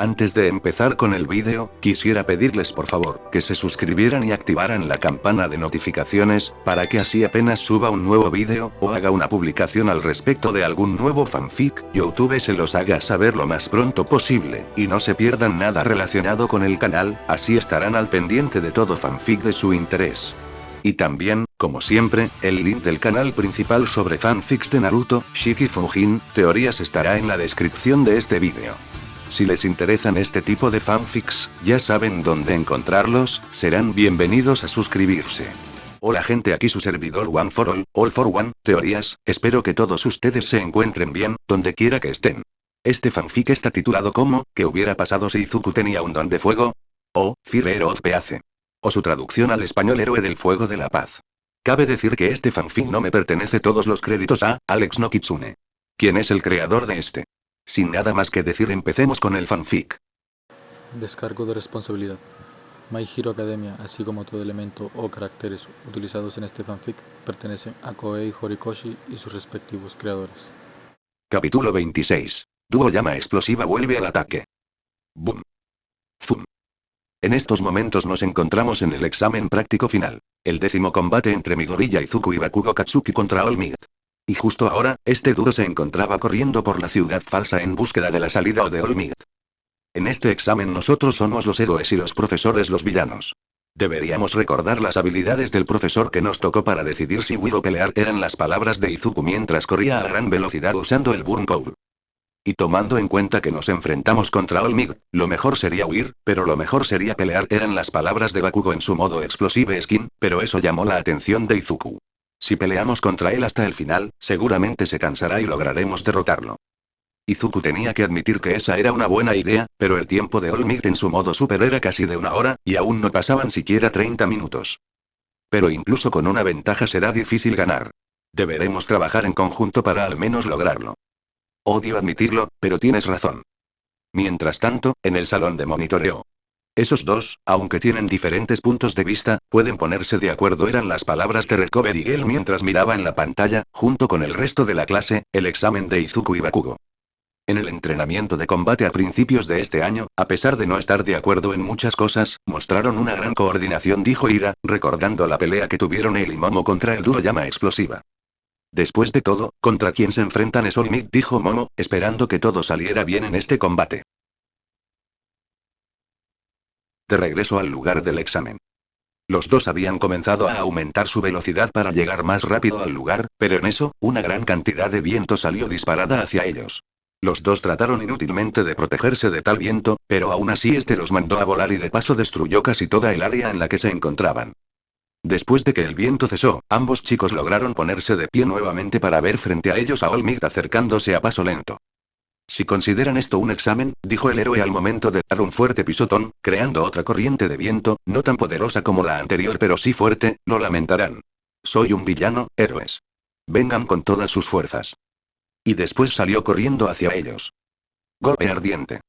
Antes de empezar con el vídeo, quisiera pedirles por favor, que se suscribieran y activaran la campana de notificaciones, para que así apenas suba un nuevo vídeo, o haga una publicación al respecto de algún nuevo fanfic, YouTube se los haga saber lo más pronto posible, y no se pierdan nada relacionado con el canal, así estarán al pendiente de todo fanfic de su interés. Y también, como siempre, el link del canal principal sobre fanfics de Naruto, Shiki Fujin, teorías estará en la descripción de este vídeo. Si les interesan este tipo de fanfics, ya saben dónde encontrarlos, serán bienvenidos a suscribirse. Hola gente, aquí su servidor One for All for One, teorías, espero que todos ustedes se encuentren bien, donde quiera que estén. Este fanfic está titulado como, ¿qué hubiera pasado si Izuku tenía un don de fuego? O, Fire of Peace. O su traducción al español, héroe del fuego de la paz. Cabe decir que este fanfic no me pertenece, todos los créditos a Alex no Kitsune. ¿Quién es el creador de este? Sin nada más que decir, empecemos con el fanfic. Descargo de responsabilidad. My Hero Academia, así como todo elemento o caracteres utilizados en este fanfic, pertenecen a Koei Horikoshi y sus respectivos creadores. Capítulo 26. Dúo llama explosiva vuelve al ataque. Boom. Zoom. En estos momentos nos encontramos en el examen práctico final. El 10º combate entre Midoriya Izuku y Bakugo Katsuki contra All Might. Y justo ahora, este dúo se encontraba corriendo por la ciudad falsa en búsqueda de la salida de All Might. En este examen nosotros somos los héroes y los profesores los villanos. Deberíamos recordar las habilidades del profesor que nos tocó para decidir si huir o pelear, eran las palabras de Izuku mientras corría a gran velocidad usando el Burn Cowl. Y tomando en cuenta que nos enfrentamos contra All Might, lo mejor sería huir, pero lo mejor sería pelear, eran las palabras de Bakugo en su modo Explosive Skin, pero eso llamó la atención de Izuku. Si peleamos contra él hasta el final, seguramente se cansará y lograremos derrotarlo. Izuku tenía que admitir que esa era una buena idea, pero el tiempo de All Might en su modo super era casi de 1 hora, y aún no pasaban siquiera 30 minutos. Pero incluso con una ventaja será difícil ganar. Deberemos trabajar en conjunto para al menos lograrlo. Odio admitirlo, pero tienes razón. Mientras tanto, en el salón de monitoreo. Esos dos, aunque tienen diferentes puntos de vista, pueden ponerse de acuerdo, eran las palabras de Recover Eagle mientras miraba en la pantalla, junto con el resto de la clase, el examen de Izuku y Bakugo. En el entrenamiento de combate a principios de este año, a pesar de no estar de acuerdo en muchas cosas, mostraron una gran coordinación, dijo Ira, recordando la pelea que tuvieron él y Momo contra el dúo llama explosiva. Después de todo, contra quien se enfrentan es All Might, dijo Momo, esperando que todo saliera bien en este combate. De regreso al lugar del examen. Los dos habían comenzado a aumentar su velocidad para llegar más rápido al lugar, pero en eso, una gran cantidad de viento salió disparada hacia ellos. Los dos trataron inútilmente de protegerse de tal viento, pero aún así este los mandó a volar y de paso destruyó casi toda el área en la que se encontraban. Después de que el viento cesó, ambos chicos lograron ponerse de pie nuevamente para ver frente a ellos a All Might acercándose a paso lento. Si consideran esto un examen, dijo el héroe al momento de dar un fuerte pisotón, creando otra corriente de viento, no tan poderosa como la anterior pero sí fuerte, lo lamentarán. Soy un villano, héroes. Vengan con todas sus fuerzas. Y después salió corriendo hacia ellos. Golpe ardiente.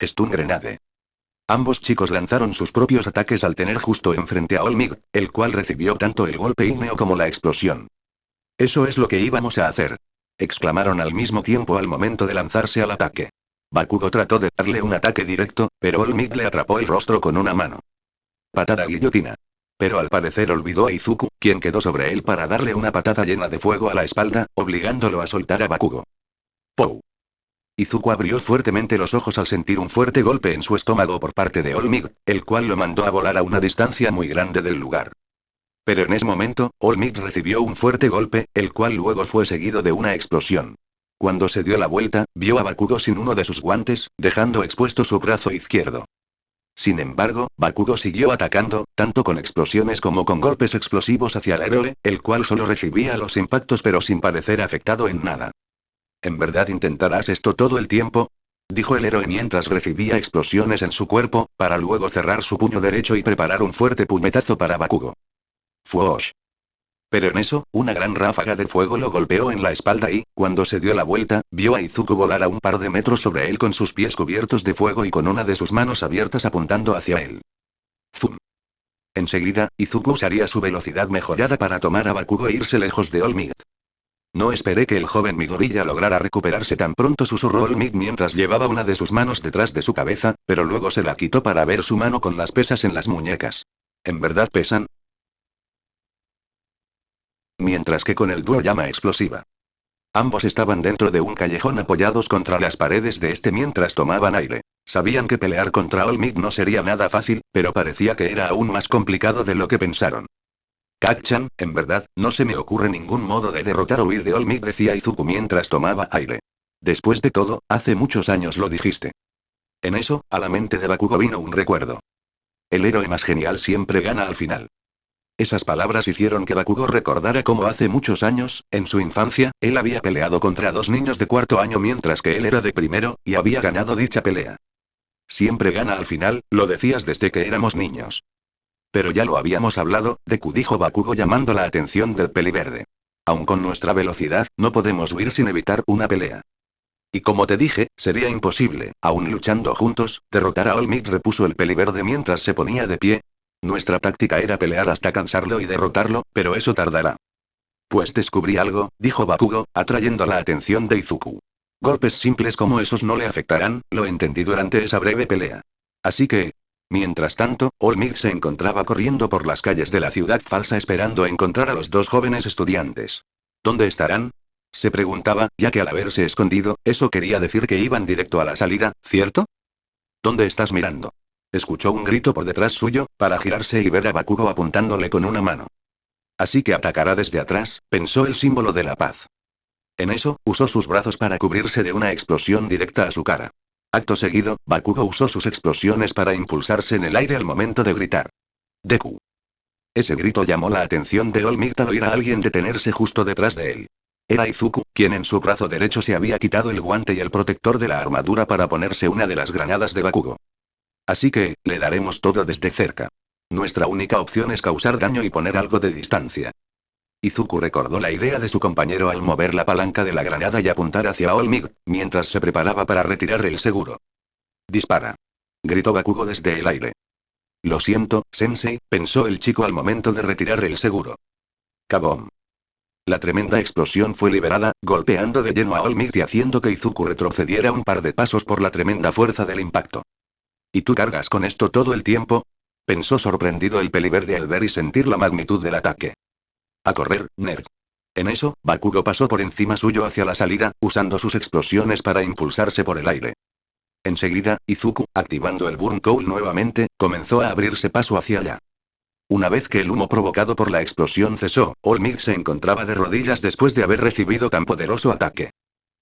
Stun Grenade. Ambos chicos lanzaron sus propios ataques al tener justo enfrente a All Might, el cual recibió tanto el golpe ígneo como la explosión. Eso es lo que íbamos a hacer. Exclamaron al mismo tiempo al momento de lanzarse al ataque. Bakugo trató de darle un ataque directo, pero All Might le atrapó el rostro con una mano. Patada guillotina. Pero al parecer olvidó a Izuku, quien quedó sobre él para darle una patada llena de fuego a la espalda, obligándolo a soltar a Bakugo. ¡Pou! Izuku abrió fuertemente los ojos al sentir un fuerte golpe en su estómago por parte de All Might, el cual lo mandó a volar a una distancia muy grande del lugar. Pero en ese momento, All Might recibió un fuerte golpe, el cual luego fue seguido de una explosión. Cuando se dio la vuelta, vio a Bakugo sin uno de sus guantes, dejando expuesto su brazo izquierdo. Sin embargo, Bakugo siguió atacando, tanto con explosiones como con golpes explosivos hacia el héroe, el cual solo recibía los impactos pero sin parecer afectado en nada. ¿En verdad intentarás esto todo el tiempo?, dijo el héroe mientras recibía explosiones en su cuerpo, para luego cerrar su puño derecho y preparar un fuerte puñetazo para Bakugo. ¡Fuosh! Pero en eso, una gran ráfaga de fuego lo golpeó en la espalda y, cuando se dio la vuelta, vio a Izuku volar a un par de metros sobre él con sus pies cubiertos de fuego y con una de sus manos abiertas apuntando hacia él. ¡Zum! Enseguida, Izuku usaría su velocidad mejorada para tomar a Bakugo e irse lejos de All Might. No esperé que el joven Midoriya lograra recuperarse tan pronto, susurró All Might mientras llevaba una de sus manos detrás de su cabeza, pero luego se la quitó para ver su mano con las pesas en las muñecas. ¿En verdad pesan? Mientras que con el dúo llama explosiva. Ambos estaban dentro de un callejón apoyados contra las paredes de este mientras tomaban aire. Sabían que pelear contra All Might no sería nada fácil, pero parecía que era aún más complicado de lo que pensaron. Kacchan, en verdad, no se me ocurre ningún modo de derrotar o huir de All Might, decía Izuku mientras tomaba aire. Después de todo, hace muchos años lo dijiste. En eso, a la mente de Bakugo vino un recuerdo. El héroe más genial siempre gana al final. Esas palabras hicieron que Bakugo recordara cómo hace muchos años, en su infancia, él había peleado contra 2 niños de 4º año mientras que él era de primero, y había ganado dicha pelea. Siempre gana al final, lo decías desde que éramos niños. Pero ya lo habíamos hablado, Deku, dijo Bakugo llamando la atención del peliverde. Aun con nuestra velocidad, no podemos huir sin evitar una pelea. Y como te dije, sería imposible, aun luchando juntos, derrotar a All Might, repuso el peliverde mientras se ponía de pie. Nuestra táctica era pelear hasta cansarlo y derrotarlo, pero eso tardará. Pues descubrí algo, dijo Bakugo, atrayendo la atención de Izuku. Golpes simples como esos no le afectarán, lo entendí durante esa breve pelea. Así que... Mientras tanto, All Might se encontraba corriendo por las calles de la ciudad falsa esperando encontrar a los 2 jóvenes estudiantes. ¿Dónde estarán? Se preguntaba, ya que al haberse escondido, eso quería decir que iban directo a la salida, ¿cierto? ¿Dónde estás mirando? Escuchó un grito por detrás suyo, para girarse y ver a Bakugo apuntándole con una mano. Así que atacará desde atrás, pensó el símbolo de la paz. En eso, usó sus brazos para cubrirse de una explosión directa a su cara. Acto seguido, Bakugo usó sus explosiones para impulsarse en el aire al momento de gritar. Deku. Ese grito llamó la atención de All Might al oír a alguien detenerse justo detrás de él. Era Izuku, quien en su brazo derecho se había quitado el guante y el protector de la armadura para ponerse una de las granadas de Bakugo. Así que, le daremos todo desde cerca. Nuestra única opción es causar daño y poner algo de distancia. Izuku recordó la idea de su compañero al mover la palanca de la granada y apuntar hacia All Might, mientras se preparaba para retirar el seguro. Dispara. Gritó Bakugo desde el aire. Lo siento, Sensei, pensó el chico al momento de retirar el seguro. Kabom. La tremenda explosión fue liberada, golpeando de lleno a All Might y haciendo que Izuku retrocediera un par de pasos por la tremenda fuerza del impacto. ¿Y tú cargas con esto todo el tiempo? Pensó sorprendido el peliverde al ver y sentir la magnitud del ataque. A correr, nerd. En eso, Bakugo pasó por encima suyo hacia la salida, usando sus explosiones para impulsarse por el aire. Enseguida, Izuku, activando el Burn Cowl nuevamente, comenzó a abrirse paso hacia allá. Una vez que el humo provocado por la explosión cesó, All Might se encontraba de rodillas después de haber recibido tan poderoso ataque.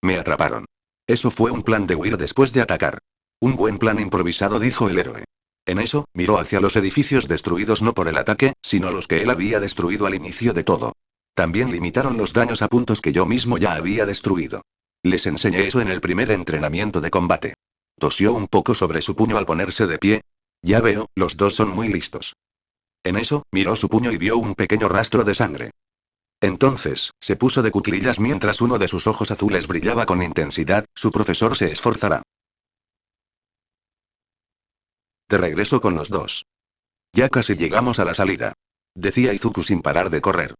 Me atraparon. Eso fue un plan de huir después de atacar. Un buen plan improvisado, dijo el héroe. En eso, miró hacia los edificios destruidos no por el ataque, sino los que él había destruido al inicio de todo. También limitaron los daños a puntos que yo mismo ya había destruido. Les enseñé eso en el primer entrenamiento de combate. Tosió un poco sobre su puño al ponerse de pie. Ya veo, los dos son muy listos. En eso, miró su puño y vio un pequeño rastro de sangre. Entonces, se puso de cuclillas mientras uno de sus ojos azules brillaba con intensidad. Su profesor se esforzará. De regreso con los 2. Ya casi llegamos a la salida. Decía Izuku sin parar de correr.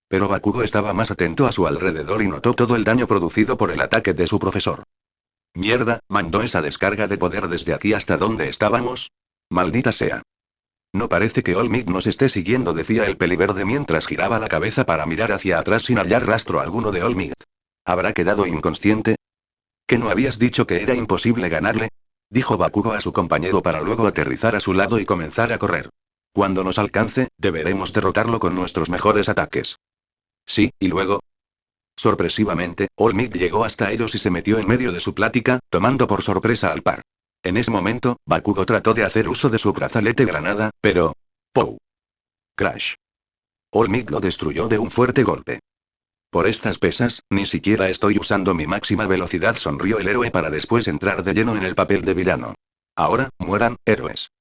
Pero Bakugo estaba más atento a su alrededor y notó todo el daño producido por el ataque de su profesor. Mierda, ¿mandó esa descarga de poder desde aquí hasta donde estábamos? Maldita sea. No parece que All Might nos esté siguiendo, decía el peliverde mientras giraba la cabeza para mirar hacia atrás sin hallar rastro alguno de All Might. ¿Habrá quedado inconsciente? ¿Que no habías dicho que era imposible ganarle? Dijo Bakugo a su compañero para luego aterrizar a su lado y comenzar a correr. Cuando nos alcance, deberemos derrotarlo con nuestros mejores ataques. Sí, y luego. Sorpresivamente, All Might llegó hasta ellos y se metió en medio de su plática, tomando por sorpresa al par. En ese momento, Bakugo trató de hacer uso de su brazalete granada, pero... ¡Pow! Crash. All Might lo destruyó de un fuerte golpe. Por estas pesas, ni siquiera estoy usando mi máxima velocidad, sonrió el héroe para después entrar de lleno en el papel de villano. Ahora, mueran, héroes.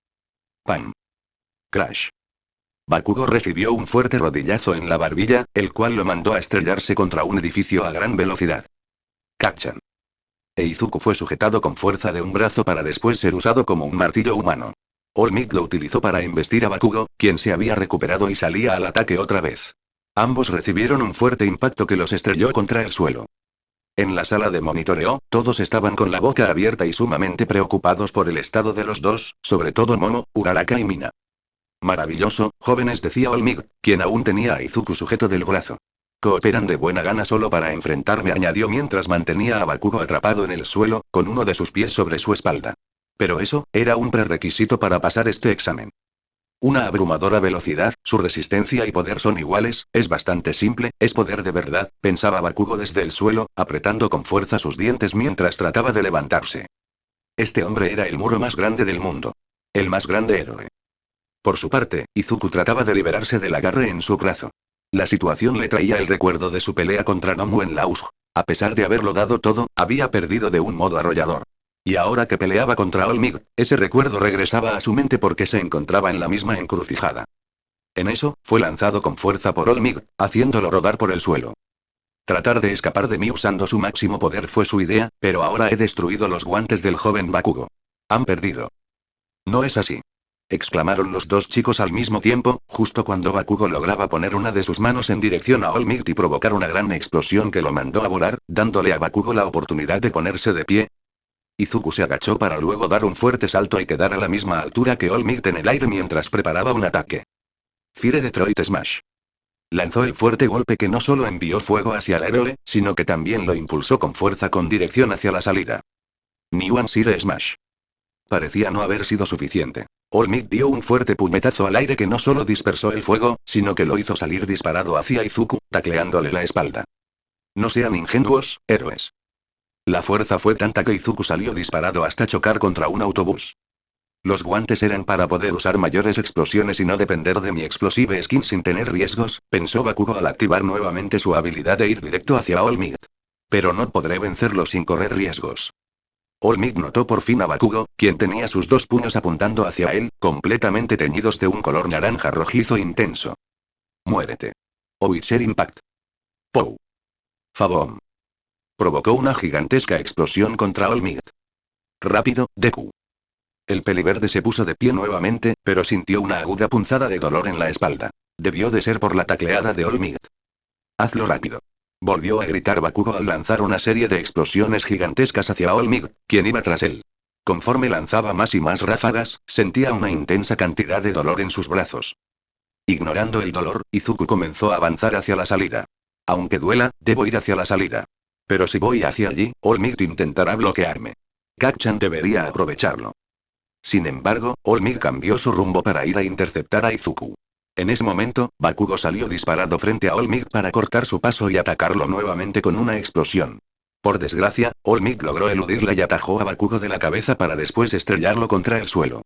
¡Pam! Crash. Bakugo recibió un fuerte rodillazo en la barbilla, el cual lo mandó a estrellarse contra un edificio a gran velocidad. Kacchan. Izuku fue sujetado con fuerza de un brazo para después ser usado como un martillo humano. All Might lo utilizó para embestir a Bakugo, quien se había recuperado y salía al ataque otra vez. Ambos recibieron un fuerte impacto que los estrelló contra el suelo. En la sala de monitoreo, todos estaban con la boca abierta y sumamente preocupados por el estado de los dos, sobre todo Momo, Uraraka y Mina. Maravilloso, jóvenes, decía Olmig, quien aún tenía a Izuku sujeto del brazo. Cooperan de buena gana solo para enfrentarme, añadió mientras mantenía a Bakugo atrapado en el suelo, con uno de sus pies sobre su espalda. Pero eso, era un prerequisito para pasar este examen. Una abrumadora velocidad, su resistencia y poder son iguales, es bastante simple, es poder de verdad, pensaba Bakugo desde el suelo, apretando con fuerza sus dientes mientras trataba de levantarse. Este hombre era el muro más grande del mundo. El más grande héroe. Por su parte, Izuku trataba de liberarse del agarre en su brazo. La situación le traía el recuerdo de su pelea contra Nomu en Lausch. A pesar de haberlo dado todo, había perdido de un modo arrollador. Y ahora que peleaba contra Olmig, ese recuerdo regresaba a su mente porque se encontraba en la misma encrucijada. En eso, fue lanzado con fuerza por Olmig, haciéndolo rodar por el suelo. Tratar de escapar de mí usando su máximo poder fue su idea, pero ahora he destruido los guantes del joven Bakugo. Han perdido. No es así. Exclamaron los dos chicos al mismo tiempo, justo cuando Bakugo lograba poner una de sus manos en dirección a Olmig y provocar una gran explosión que lo mandó a volar, dándole a Bakugo la oportunidad de ponerse de pie. Izuku se agachó para luego dar un fuerte salto y quedar a la misma altura que Olmig en el aire mientras preparaba un ataque. Fire Detroit Smash. Lanzó el fuerte golpe que no solo envió fuego hacia el héroe, sino que también lo impulsó con fuerza con dirección hacia la salida. Niuan Sire Smash. Parecía no haber sido suficiente. Olmig dio un fuerte puñetazo al aire que no solo dispersó el fuego, sino que lo hizo salir disparado hacia Izuku, tacleándole la espalda. No sean ingenuos, héroes. La fuerza fue tanta que Izuku salió disparado hasta chocar contra un autobús. Los guantes eran para poder usar mayores explosiones y no depender de mi explosive skin sin tener riesgos, pensó Bakugo al activar nuevamente su habilidad de ir directo hacia Olmig. Pero no podré vencerlo sin correr riesgos. Olmig notó por fin a Bakugo, quien tenía sus dos puños apuntando hacia él, completamente teñidos de un color naranja rojizo intenso. Muérete. Witcher Impact. Pou. Fabom. Provocó una gigantesca explosión contra Olmig. Rápido, Deku. El peliverde se puso de pie nuevamente, pero sintió una aguda punzada de dolor en la espalda. Debió de ser por la tacleada de Olmig. Hazlo rápido. Volvió a gritar Bakugo al lanzar una serie de explosiones gigantescas hacia Olmig, quien iba tras él. Conforme lanzaba más y más ráfagas, sentía una intensa cantidad de dolor en sus brazos. Ignorando el dolor, Izuku comenzó a avanzar hacia la salida. Aunque duela, debo ir hacia la salida. Pero si voy hacia allí, Olmig intentará bloquearme. Kacchan debería aprovecharlo. Sin embargo, Olmig cambió su rumbo para ir a interceptar a Izuku. En ese momento, Bakugo salió disparado frente a Olmig para cortar su paso y atacarlo nuevamente con una explosión. Por desgracia, Olmig logró eludirla y atajó a Bakugo de la cabeza para después estrellarlo contra el suelo.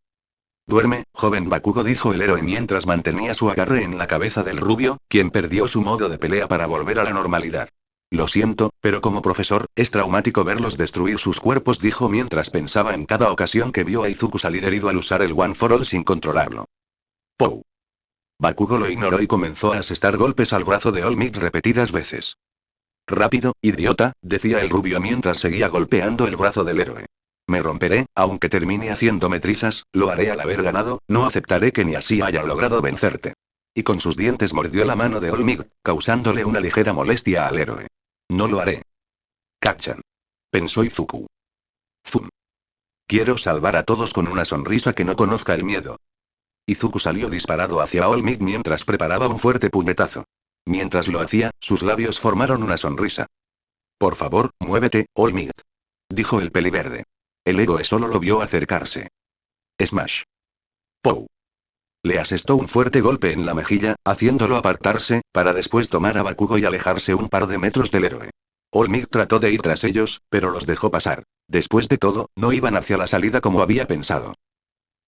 Duerme, joven Bakugo, dijo el héroe mientras mantenía su agarre en la cabeza del rubio, quien perdió su modo de pelea para volver a la normalidad. Lo siento, pero como profesor, es traumático verlos destruir sus cuerpos, dijo mientras pensaba en cada ocasión que vio a Izuku salir herido al usar el One for All sin controlarlo. Pou. Bakugo lo ignoró y comenzó a asestar golpes al brazo de Olmig repetidas veces. Rápido, idiota, decía el rubio mientras seguía golpeando el brazo del héroe. Me romperé, aunque termine haciéndome trizas, lo haré al haber ganado, no aceptaré que ni así haya logrado vencerte. Y con sus dientes mordió la mano de Olmig, causándole una ligera molestia al héroe. No lo haré. Kacchan. Pensó Izuku. Zum. Quiero salvar a todos con una sonrisa que no conozca el miedo. Izuku salió disparado hacia Olmig mientras preparaba un fuerte puñetazo. Mientras lo hacía, sus labios formaron una sonrisa. Por favor, muévete, Olmig. Dijo el peliverde. El héroe solo lo vio acercarse. Smash. Pou. Le asestó un fuerte golpe en la mejilla, haciéndolo apartarse, para después tomar a Bakugo y alejarse un par de metros del héroe. Olmig trató de ir tras ellos, pero los dejó pasar. Después de todo, no iban hacia la salida como había pensado.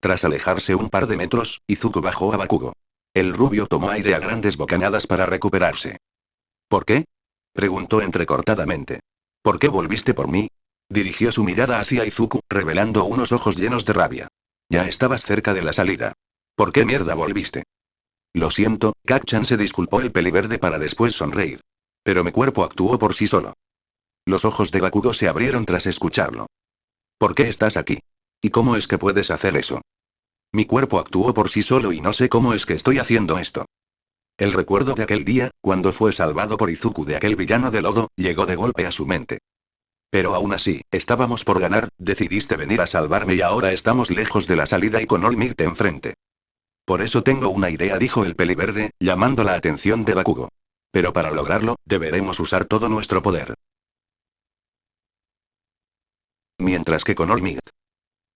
Tras alejarse un par de metros, Izuku bajó a Bakugo. El rubio tomó aire a grandes bocanadas para recuperarse. ¿Por qué? Preguntó entrecortadamente. ¿Por qué volviste por mí? Dirigió su mirada hacia Izuku, revelando unos ojos llenos de rabia. Ya estabas cerca de la salida. ¿Por qué mierda volviste? Lo siento, Kacchan, se disculpó el peliverde para después sonreír. Pero mi cuerpo actuó por sí solo. Los ojos de Bakugo se abrieron tras escucharlo. ¿Por qué estás aquí? ¿Y cómo es que puedes hacer eso? Mi cuerpo actuó por sí solo y no sé cómo es que estoy haciendo esto. El recuerdo de aquel día, cuando fue salvado por Izuku de aquel villano de lodo, llegó de golpe a su mente. Pero aún así, estábamos por ganar, decidiste venir a salvarme y ahora estamos lejos de la salida y con All Might enfrente. Por eso tengo una idea, dijo el peliverde, llamando la atención de Bakugo. Pero para lograrlo, deberemos usar todo nuestro poder. Mientras que con All Might,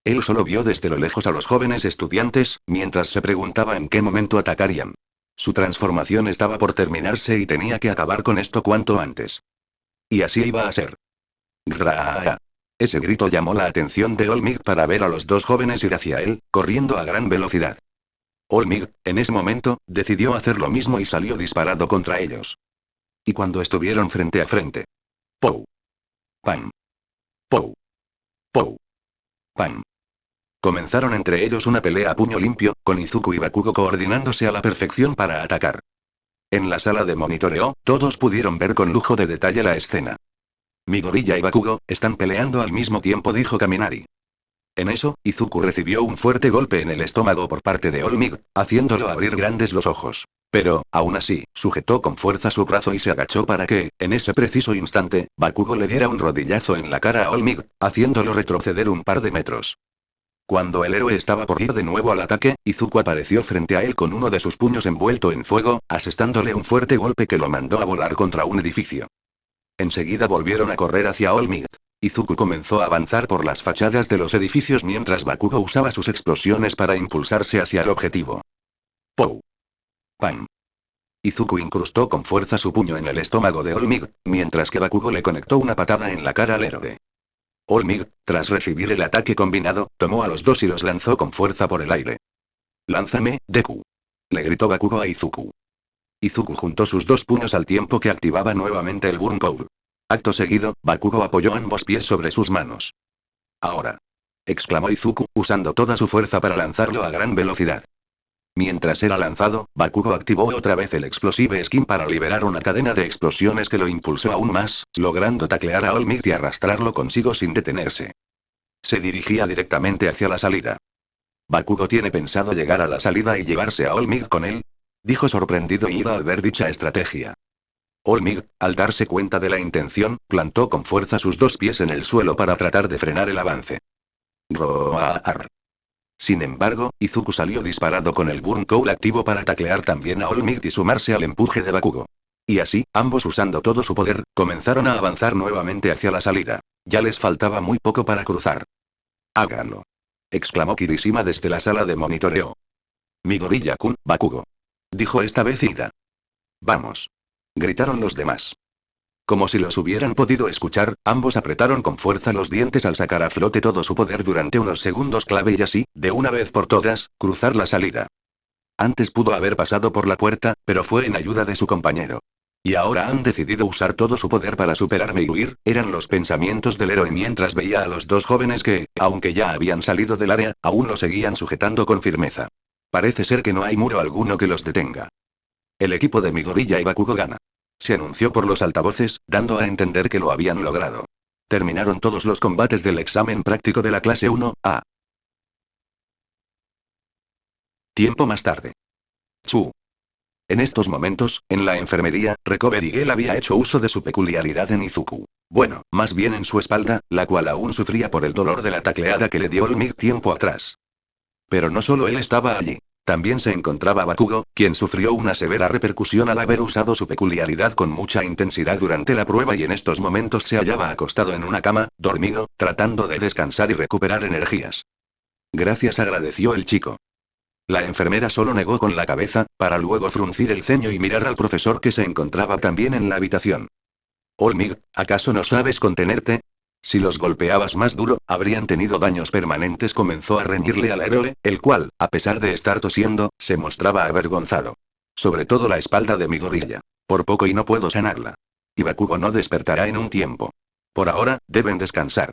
él solo vio desde lo lejos a los jóvenes estudiantes, mientras se preguntaba en qué momento atacarían. Su transformación estaba por terminarse y tenía que acabar con esto cuanto antes. Y así iba a ser. ¡Gra! Ese grito llamó la atención de All Might para ver a los dos jóvenes ir hacia él, corriendo a gran velocidad. All Might, en ese momento, decidió hacer lo mismo y salió disparado contra ellos. Y cuando estuvieron frente a frente. ¡Pou! ¡Pam! ¡Pou! ¡Pou! ¡Pam! Comenzaron entre ellos una pelea a puño limpio, con Izuku y Bakugo coordinándose a la perfección para atacar. En la sala de monitoreo, todos pudieron ver con lujo de detalle la escena. Midoriya y Bakugo están peleando al mismo tiempo, dijo Kaminari. En eso, Izuku recibió un fuerte golpe en el estómago por parte de All Might, haciéndolo abrir grandes los ojos. Pero, aún así, sujetó con fuerza su brazo y se agachó para que, en ese preciso instante, Bakugo le diera un rodillazo en la cara a All Might, haciéndolo retroceder un par de metros. Cuando el héroe estaba por ir de nuevo al ataque, Izuku apareció frente a él con uno de sus puños envuelto en fuego, asestándole un fuerte golpe que lo mandó a volar contra un edificio. Enseguida volvieron a correr hacia All Might. Izuku comenzó a avanzar por las fachadas de los edificios mientras Bakugo usaba sus explosiones para impulsarse hacia el objetivo. ¡Pou! ¡Pam! Izuku incrustó con fuerza su puño en el estómago de All Might, mientras que Bakugo le conectó una patada en la cara al héroe. All Might, tras recibir el ataque combinado, tomó a los dos y los lanzó con fuerza por el aire. ¡Lánzame, Deku! Le gritó Bakugo a Izuku. Izuku juntó sus dos puños al tiempo que activaba nuevamente el Burn Power. Acto seguido, Bakugo apoyó ambos pies sobre sus manos. ¡Ahora! Exclamó Izuku, usando toda su fuerza para lanzarlo a gran velocidad. Mientras era lanzado, Bakugo activó otra vez el Explosive Skin para liberar una cadena de explosiones que lo impulsó aún más, logrando taclear a All Might y arrastrarlo consigo sin detenerse. Se dirigía directamente hacia la salida. ¿Bakugo tiene pensado llegar a la salida y llevarse a All Might con él?, dijo sorprendido Ida al ver dicha estrategia. All Might, al darse cuenta de la intención, plantó con fuerza sus dos pies en el suelo para tratar de frenar el avance. ¡Roar! Sin embargo, Izuku salió disparado con el Burn Cowl activo para taclear también a All Might y sumarse al empuje de Bakugo. Y así, ambos usando todo su poder, comenzaron a avanzar nuevamente hacia la salida. Ya les faltaba muy poco para cruzar. ¡Háganlo!, exclamó Kirishima desde la sala de monitoreo. Midoriya-kun, Bakugo, dijo esta vez Ida. ¡Vamos!, gritaron los demás. Como si los hubieran podido escuchar, ambos apretaron con fuerza los dientes al sacar a flote todo su poder durante unos segundos clave y así, de una vez por todas, cruzar la salida. Antes pudo haber pasado por la puerta, pero fue en ayuda de su compañero. Y ahora han decidido usar todo su poder para superarme y huir, eran los pensamientos del héroe mientras veía a los dos jóvenes que, aunque ya habían salido del área, aún lo seguían sujetando con firmeza. Parece ser que no hay muro alguno que los detenga. El equipo de Midoriya y Bakugo gana. Se anunció por los altavoces, dando a entender que lo habían logrado. Terminaron todos los combates del examen práctico de la clase 1A. Tiempo más tarde. Chu. En estos momentos, en la enfermería, Recovery Girl había hecho uso de su peculiaridad en Izuku. Bueno, más bien en su espalda, la cual aún sufría por el dolor de la tacleada que le dio All Might tiempo atrás. Pero no solo él estaba allí. También se encontraba Bakugo, quien sufrió una severa repercusión al haber usado su peculiaridad con mucha intensidad durante la prueba y en estos momentos se hallaba acostado en una cama, dormido, tratando de descansar y recuperar energías. Gracias, agradeció el chico. La enfermera solo negó con la cabeza, para luego fruncir el ceño y mirar al profesor que se encontraba también en la habitación. All Might, ¿acaso no sabes contenerte? Si los golpeabas más duro, habrían tenido daños permanentes, comenzó a reñirle al héroe, el cual, a pesar de estar tosiendo, se mostraba avergonzado. Sobre todo la espalda de Midoriya. Por poco y no puedo sanarla. Y Bakugo no despertará en un tiempo. Por ahora, deben descansar.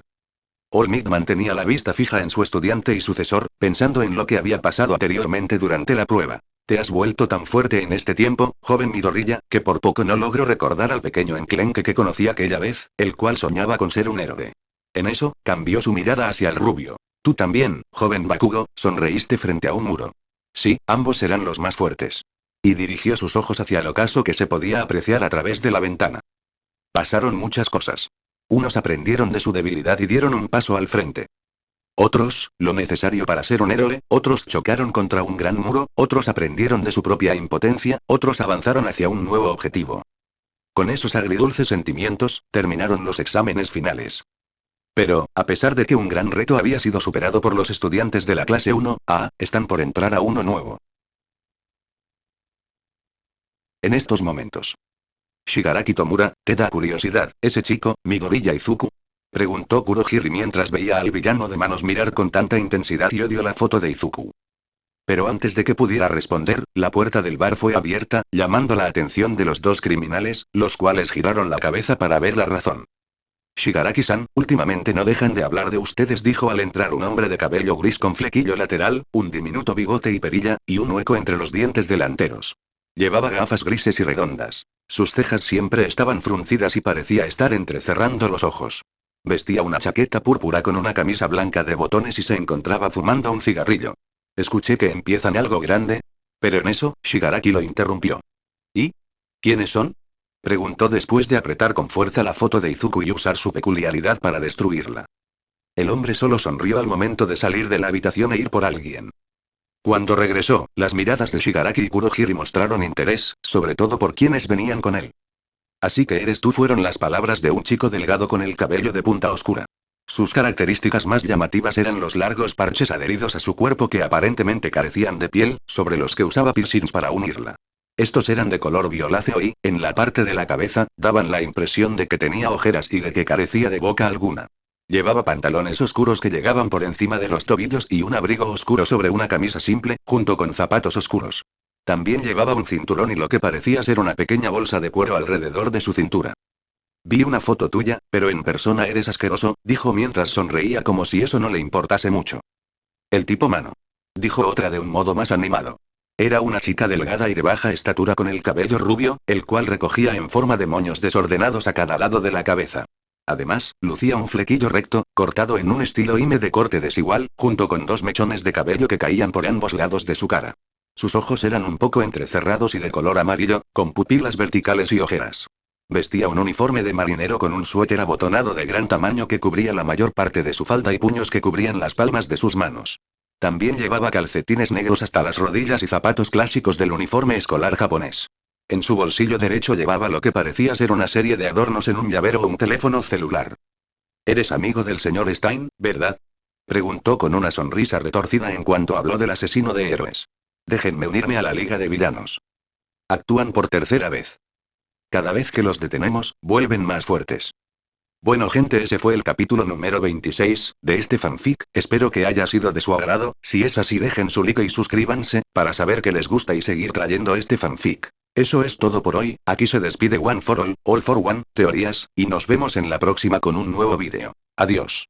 All Might mantenía la vista fija en su estudiante y sucesor, pensando en lo que había pasado anteriormente durante la prueba. Te has vuelto tan fuerte en este tiempo, joven Midoriya, que por poco no logro recordar al pequeño enclenque que conocí aquella vez, el cual soñaba con ser un héroe. En eso, cambió su mirada hacia el rubio. Tú también, joven Bakugo, sonreíste frente a un muro. Sí, ambos serán los más fuertes. y dirigió sus ojos hacia el ocaso que se podía apreciar a través de la ventana. Pasaron muchas cosas. Unos aprendieron de su debilidad y dieron un paso al frente. Otros, lo necesario para ser un héroe, otros chocaron contra un gran muro, otros aprendieron de su propia impotencia, otros avanzaron hacia un nuevo objetivo. Con esos agridulces sentimientos, terminaron los exámenes finales. Pero, a pesar de que un gran reto había sido superado por los estudiantes de la clase 1A, están por entrar a uno nuevo. En estos momentos. Shigaraki Tomura, ¿te da curiosidad, ese chico, Midoriya Izuku? Preguntó Kurohiri mientras veía al villano de manos mirar con tanta intensidad y odio la foto de Izuku. Pero antes de que pudiera responder, la puerta del bar fue abierta, llamando la atención de los dos criminales, los cuales giraron la cabeza para ver la razón. Shigaraki-san, últimamente no dejan de hablar de ustedes, dijo al entrar un hombre de cabello gris con flequillo lateral, un diminuto bigote y perilla, y un hueco entre los dientes delanteros. Llevaba gafas grises y redondas. Sus cejas siempre estaban fruncidas y parecía estar entrecerrando los ojos. Vestía una chaqueta púrpura con una camisa blanca de botones y se encontraba fumando un cigarrillo. Escuché que empiezan algo grande. Pero en eso, Shigaraki lo interrumpió. ¿Y? ¿Quiénes son? Preguntó después de apretar con fuerza la foto de Izuku y usar su peculiaridad para destruirla. El hombre solo sonrió al momento de salir de la habitación e ir por alguien. Cuando regresó, las miradas de Shigaraki y Kurohiri mostraron interés, sobre todo por quienes venían con él. Así que eres tú, fueron las palabras de un chico delgado con el cabello de punta oscura. Sus características más llamativas eran los largos parches adheridos a su cuerpo que aparentemente carecían de piel, sobre los que usaba piercings para unirla. Estos eran de color violáceo y, en la parte de la cabeza, daban la impresión de que tenía ojeras y de que carecía de boca alguna. Llevaba pantalones oscuros que llegaban por encima de los tobillos y un abrigo oscuro sobre una camisa simple, junto con zapatos oscuros. También llevaba un cinturón y lo que parecía ser una pequeña bolsa de cuero alrededor de su cintura. Vi una foto tuya, pero en persona eres asqueroso, dijo mientras sonreía como si eso no le importase mucho. El tipo mano. Dijo otra de un modo más animado. Era una chica delgada y de baja estatura con el cabello rubio, el cual recogía en forma de moños desordenados a cada lado de la cabeza. Además, lucía un flequillo recto, cortado en un estilo hime de corte desigual, junto con dos mechones de cabello que caían por ambos lados de su cara. Sus ojos eran un poco entrecerrados y de color amarillo, con pupilas verticales y ojeras. Vestía un uniforme de marinero con un suéter abotonado de gran tamaño que cubría la mayor parte de su falda y puños que cubrían las palmas de sus manos. También llevaba calcetines negros hasta las rodillas y zapatos clásicos del uniforme escolar japonés. En su bolsillo derecho llevaba lo que parecía ser una serie de adornos en un llavero o un teléfono celular. «¿Eres amigo del señor Stein, verdad?», preguntó con una sonrisa retorcida en cuanto habló del asesino de héroes. «Déjenme unirme a la Liga de Villanos. Actúan por tercera vez. Cada vez que los detenemos, vuelven más fuertes». Bueno gente, ese fue el capítulo número 26, de este fanfic, espero que haya sido de su agrado, si es así dejen su like y suscríbanse, para saber que les gusta y seguir trayendo este fanfic. Eso es todo por hoy, aquí se despide One for All for One, teorías, y nos vemos en la próxima con un nuevo vídeo. Adiós.